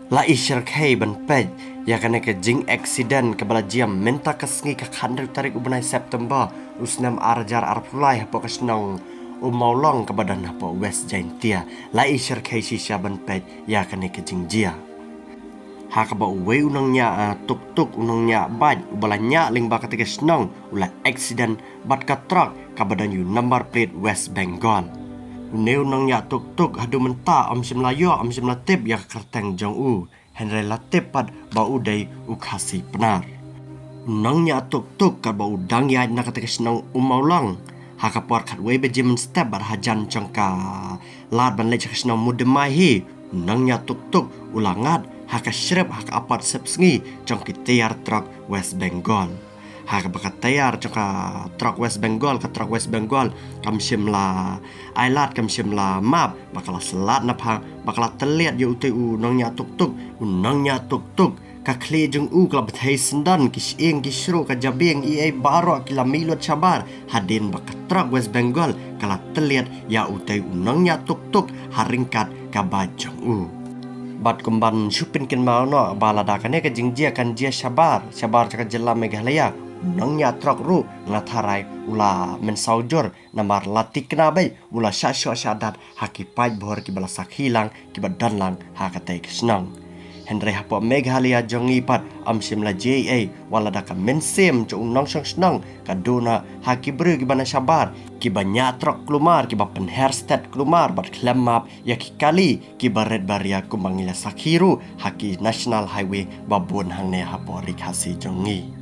La isyar kay ban pej ya kane ke jing accident ke bala jiam menta kasngi ka khandar tarik ubnai September usnam arjar arpulai hapo kasnong maulong ke badan hapo West Jaintia la isyar kay sisya ban pej ya kane ke jing jia ha ka ba uwe unang nya tuk tuk unang nya baj ubala nya ling ba katika snong ula accident bat ka truck ka badan yu number plate West Bengal Neu nang ya tuk tuk hadu menta om sim layo om sim latip ya kerteng jong u Henry latip pad ba udai u khasi penar Nang ya tuk tuk ka ba udang ya na katika snong umaulang ha ka por khat we be jim step bar hajan changka lad ban le snong mudemai hi nang ya tuk tuk ulangat ha ka shrep ha ka apat sep sngi jong ki tiar truck West Bengal ha ka bakat tayar ka truck West Bengal ka truck West Bengal kam shimla ailat kam shimla map bakala selat na phang bakala teliat yu tu nang nya tuk tuk nang nya tuk tuk ka kle jung u kla bthai sendan kis eng kisro ka jabeng ai baro kila milot chabar hadin bakat truck West Bengal kala teliat ya utai nang nya tuk tuk haringkat ka bajong u bat kumban shupin kin mau no balada kane ka jingjia kan jia shabar ka jilla Meghalaya nang nya truk ru ngatharai ula men saujor namar latik nabai ula syasyo syadat haki pai bhor ki bala sakhilang ki badanlang ha katai kisnang Henry hapo Meghalaya jongi pat am simla JA wala da ka men sem cho nong sang snang ka dona haki bru ki bana shabar ki banya truk klumar ki ba pen hairstad klumar bat klemap ya ki kali ki baret baria kumangila sakhiru haki national highway babun hangne hapo rikhasi jongi